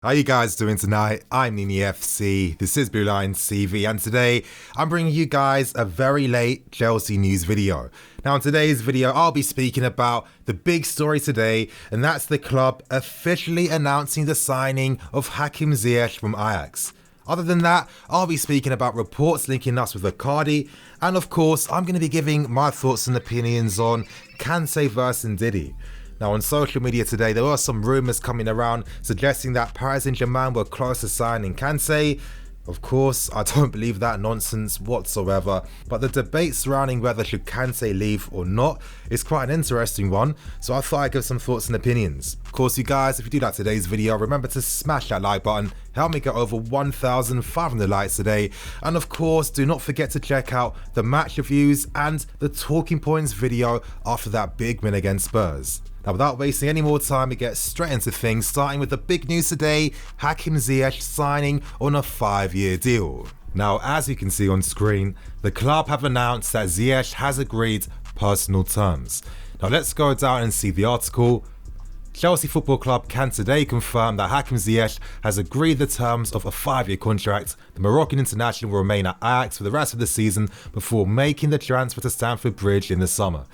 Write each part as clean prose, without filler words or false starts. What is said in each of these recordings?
How you guys doing tonight? I'm Nini FC, this is Blue Line TV, and today I'm bringing you guys a very late Chelsea news video. Now in today's video I'll be speaking about the big story today, and that's the club officially announcing the signing of Hakim Ziyech from Ajax. Other than that, I'll be speaking about reports linking us with Icardi, and of course I'm going to be giving my thoughts and opinions on Kante versus Ndidi. Now on social media today, there were some rumours coming around suggesting that Paris Saint-Germain were close to signing Kante. Of course, I don't believe that nonsense whatsoever, but the debate surrounding whether should Kante leave or not is quite an interesting one, so I thought I'd give some thoughts and opinions. Of course, you guys, if you do like today's video, remember to smash that like button, help me get over 1,500 likes today, and of course, do not forget to check out the match reviews and the talking points video after that big win against Spurs. Now without wasting any more time, we get straight into things, starting with the big news today, Hakim Ziyech signing on a 5-year deal. Now as you can see on screen, the club have announced that Ziyech has agreed personal terms. Now let's go down and see the article. Chelsea Football Club can today confirm that Hakim Ziyech has agreed the terms of a 5-year contract. The Moroccan international will remain at Ajax for the rest of the season before making the transfer to Stamford Bridge in the summer.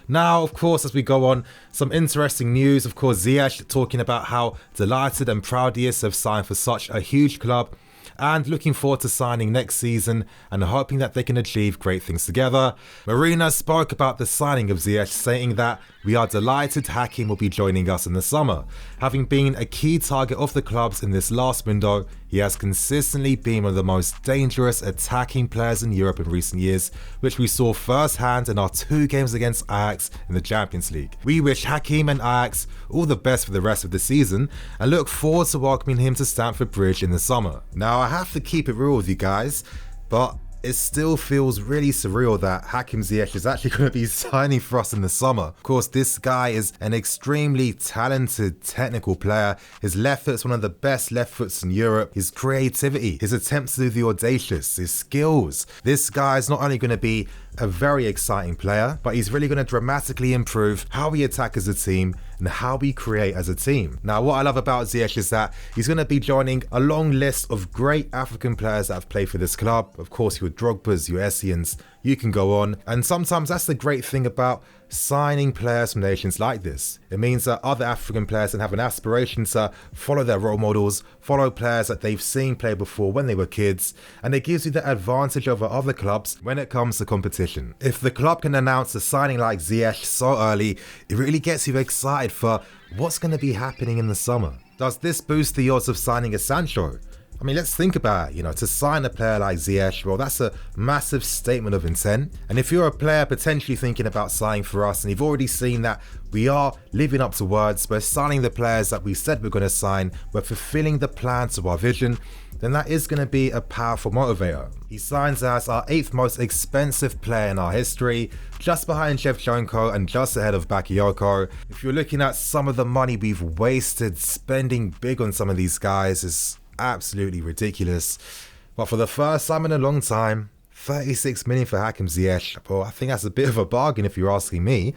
Now, of course, as we go on, some interesting news. Of course, Ziyech talking about how delighted and proud he is to have signed for such a huge club and looking forward to signing next season and hoping that they can achieve great things together. Marina spoke about the signing of Ziyech, saying that we are delighted Hakim will be joining us in the summer. Having been a key target of the clubs in this last window, he has consistently been one of the most dangerous attacking players in Europe in recent years, which we saw firsthand in our 2 games against Ajax in the Champions League. We wish Hakim and Ajax all the best for the rest of the season and look forward to welcoming him to Stamford Bridge in the summer. Now I have to keep it real with you guys, but it still feels really surreal that Hakim Ziyech is actually going to be signing for us in the summer. Of course, this guy is an extremely talented technical player. His left foot's one of the best left foots in Europe. His creativity, his attempts to do the audacious, his skills. This guy is not only going to be a very exciting player, but he's really going to dramatically improve how we attack as a team and how we create as a team. Now, what I love about Ziyech is that he's going to be joining a long list of great African players that have played for this club. Of course, your Drogba's, your Essians, you can go on. And sometimes that's the great thing about signing players from nations like this. It means that other African players can have an aspiration to follow their role models, follow players that they've seen play before when they were kids, and it gives you the advantage over other clubs when it comes to competition. If the club can announce a signing like Ziyech so early, it really gets you excited for what's going to be happening in the summer. Does this boost the odds of signing a Sancho? I mean, let's think about it, to sign a player like Ziyech, well, that's a massive statement of intent. And if you're a player potentially thinking about signing for us and you've already seen that we are living up to words, we're signing the players that we said we're going to sign, we're fulfilling the plan to our vision, then that is going to be a powerful motivator. He signs as our 8th most expensive player in our history, just behind Shevchenko and just ahead of Bakayoko. If you're looking at some of the money we've wasted spending big on some of these guys, is absolutely ridiculous. But for the first time in a long time, 36 million for Hakim Ziyech, well, I think that's a bit of a bargain if you're asking me.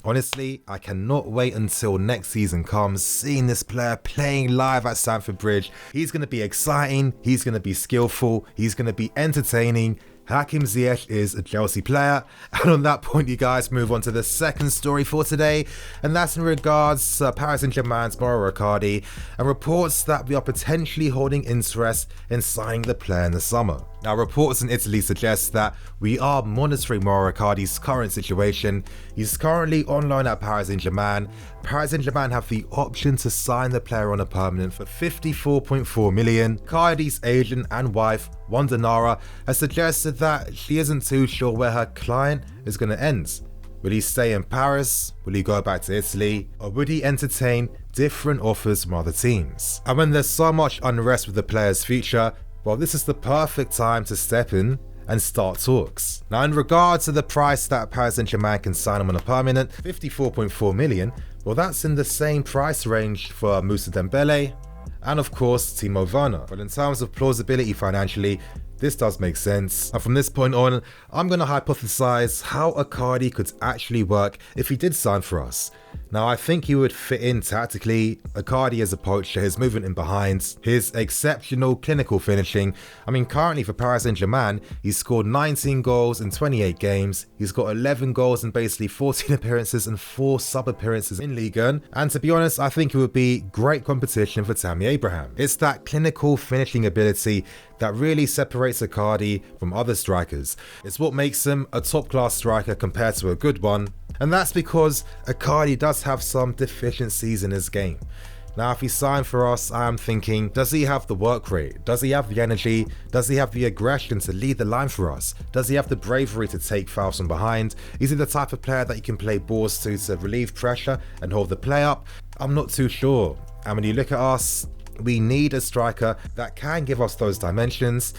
Honestly, I cannot wait until next season comes, seeing this player playing live at Stamford Bridge. He's going to be exciting, he's going to be skillful, he's going to be entertaining. Hakim Ziyech is a Chelsea player. And on that point, you guys, move on to the second story for today, and that's in regards to Paris Saint-Germain's Mauro Icardi and reports that we are potentially holding interest in signing the player in the summer. Now, reports in Italy suggest that we are monitoring Mauro Icardi's current situation. He's currently on loan at Paris Saint-Germain. Paris Saint-Germain have the option to sign the player on a permanent for 54.4 million. Icardi's agent and wife, Wanda Nara, has suggested that she isn't too sure where her client is going to end. Will he stay in Paris? Will he go back to Italy? Or would he entertain different offers from other teams? And when there's so much unrest with the player's future, well, this is the perfect time to step in and start talks. Now, in regards to the price that Paris Saint-Germain can sign him on a permanent, 54.4 million, well, that's in the same price range for Moussa Dembele and, of course, Timo Werner. But in terms of plausibility financially, this does make sense. And from this point on, I'm going to hypothesize how Icardi could actually work if he did sign for us. Now, I think he would fit in tactically. Icardi as a poacher, his movement in behind, his exceptional clinical finishing. I mean, currently for Paris Saint-Germain, he's scored 19 goals in 28 games. He's got 11 goals in basically 14 appearances and 4 sub-appearances in Ligue 1. And to be honest, I think it would be great competition for Tammy Abraham. It's that clinical finishing ability that really separates Icardi from other strikers. It's what makes him a top-class striker compared to a good one. And that's because Icardi does have some deficiencies in his game. Now, if he signed for us, I am thinking, does he have the work rate? Does he have the energy? Does he have the aggression to lead the line for us? Does he have the bravery to take fouls from behind? Is he the type of player that you can play balls to relieve pressure and hold the play up? I'm not too sure. And when you look at us, we need a striker that can give us those dimensions.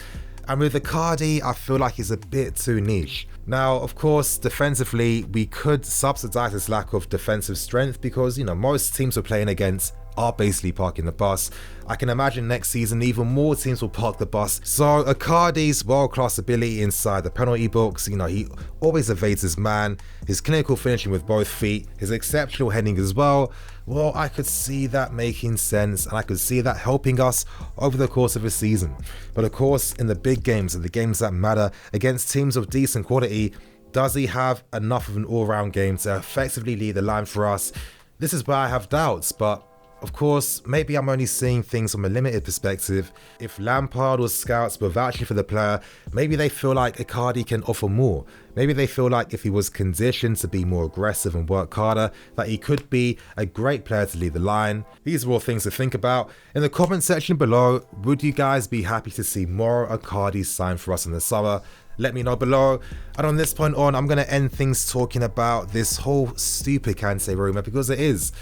And with Icardi, I feel like he's a bit too niche. Now, of course, defensively, we could subsidize this lack of defensive strength because, most teams we're playing against are basically parking the bus. I can imagine next season even more teams will park the bus. So Icardi's world-class ability inside the penalty box, he always evades his man, his clinical finishing with both feet, his exceptional heading as well. Well, I could see that making sense and I could see that helping us over the course of a season. But of course, in the big games and the games that matter against teams of decent quality, does he have enough of an all-round game to effectively lead the line for us? This is where I have doubts, but of course, maybe I'm only seeing things from a limited perspective. If Lampard or scouts were vouching for the player, maybe they feel like Icardi can offer more. Maybe they feel like if he was conditioned to be more aggressive and work harder, that he could be a great player to lead the line. These are all things to think about. In the comment section below, would you guys be happy to see Mauro Icardi sign for us in the summer? Let me know below. And on this point on, I'm going to end things talking about this whole stupid Kante rumour because it is,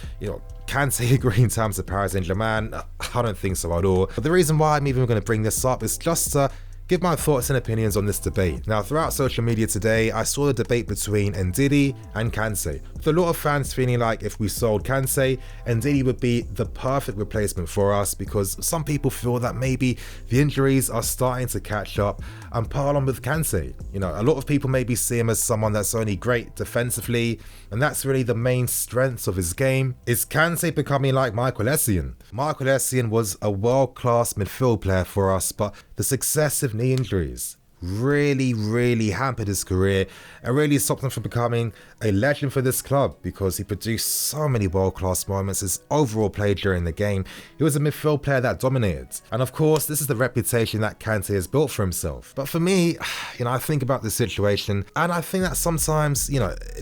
Kante agreeing terms to Paris Saint-Germain. I don't think so at all. But the reason why I'm even going to bring this up is just to give my thoughts and opinions on this debate. Now, throughout social media today, I saw the debate between Ndidi and Kante, with a lot of fans feeling like if we sold Kante, Ndidi would be the perfect replacement for us because some people feel that maybe the injuries are starting to catch up and pile on with Kante. A lot of people maybe see him as someone that's only great defensively, and that's really the main strengths of his game. Is Kante becoming like Michael Essien? Michael Essien was a world-class midfield player for us, but the successive knee injuries really hampered his career and really stopped him from becoming a legend for this club because he produced so many world-class moments. His overall play during the game, he was a midfield player that dominated. And of course, this is the reputation that Kante has built for himself. But for me, I think about the situation and I think that sometimes,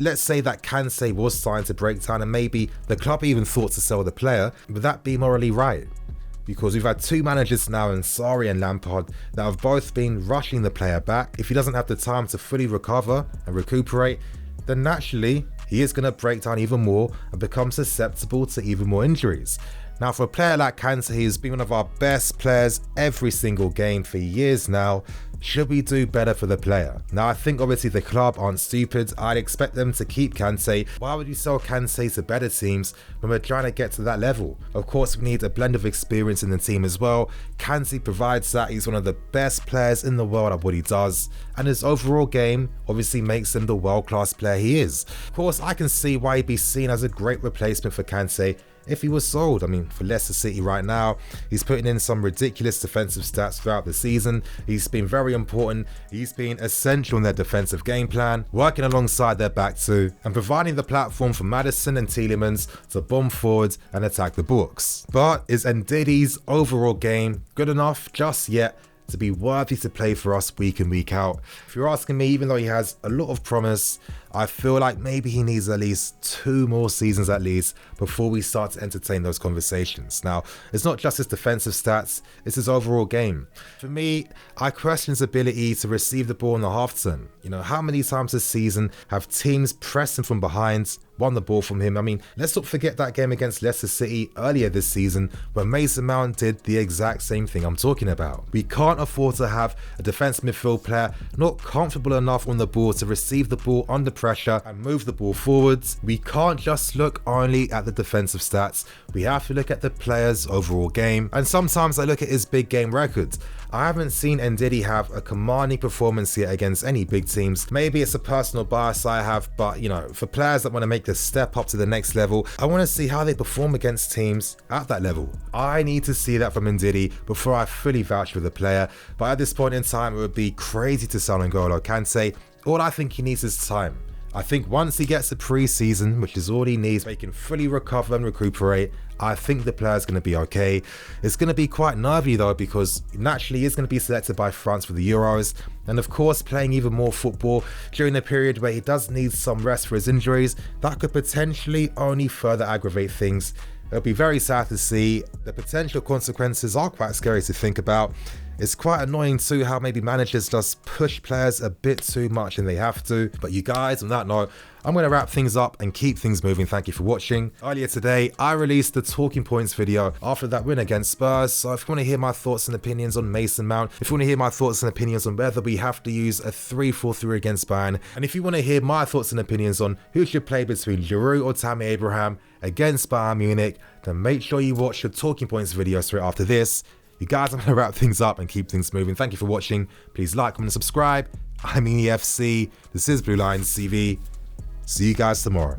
let's say that Kante was starting to break down and maybe the club even thought to sell the player, would that be morally right? Because we've had 2 managers now in Sarri and Lampard that have both been rushing the player back. If he doesn't have the time to fully recover and recuperate, then naturally he is going to break down even more and become susceptible to even more injuries. Now, for a player like Kante, he's been one of our best players every single game for years now. Should we do better for the player? Now, I think obviously the club aren't stupid. I'd expect them to keep Kante. Why would you sell Kante to better teams when we're trying to get to that level? Of course, we need a blend of experience in the team as well. Kante provides that. He's one of the best players in the world at what he does. And his overall game obviously makes him the world-class player he is. Of course, I can see why he'd be seen as a great replacement for Kante if he was sold. I mean, for Leicester City right now, he's putting in some ridiculous defensive stats throughout the season. He's been very important. He's been essential in their defensive game plan, working alongside their back two, and providing the platform for Maddison and Tielemans to bomb forwards and attack the box. But is Ndidi's overall game good enough just yet to be worthy to play for us week in, week out? If you're asking me, even though he has a lot of promise, I feel like maybe he needs at least 2 more seasons at least before we start to entertain those conversations. Now, it's not just his defensive stats, it's his overall game. For me, I question his ability to receive the ball in the half turn. How many times this season have teams pressed him from behind, won the ball from him? I mean, let's not forget that game against Leicester City earlier this season where Mason Mount did the exact same thing I'm talking about. We can't afford to have a defensive midfield player not comfortable enough on the ball to receive the ball under pressure and move the ball forwards. We can't just look only at the defensive stats. We have to look at the player's overall game. And sometimes I look at his big game records I haven't seen Ndidi have a commanding performance yet against any big teams. Maybe it's a personal bias I have, but you know, for players that want to make the step up to the next level, I want to see how they perform against teams at that level. I need to see that from Ndidi before I fully vouch for the player, but at this point in time, it would be crazy to sell N'Golo Kante. All I think he needs is time. I think once he gets a pre-season, which is all he needs, so he can fully recover and recuperate, I think the player's going to be okay. It's going to be quite nervy though, because naturally he's going to be selected by France for the Euros, and of course playing even more football during the period where he does need some rest for his injuries, that could potentially only further aggravate things. It'll be very sad to see. The potential consequences are quite scary to think about. It's quite annoying too how maybe managers just push players a bit too much and they have to. But you guys, on that note, I'm going to wrap things up and keep things moving. Thank you for watching. Earlier today, I released the talking points video after that win against Spurs. So if you want to hear my thoughts and opinions on Mason Mount, if you want to hear my thoughts and opinions on whether we have to use a 3-4-3 against Bayern, and if you want to hear my thoughts and opinions on who should play between Giroud or Tammy Abraham against Bayern Munich, then make sure you watch the talking points video straight after this. You guys, I'm going to wrap things up and keep things moving. Thank you for watching. Please like, comment, and subscribe. I'm EFC. This is Blue Lions TV. See you guys tomorrow.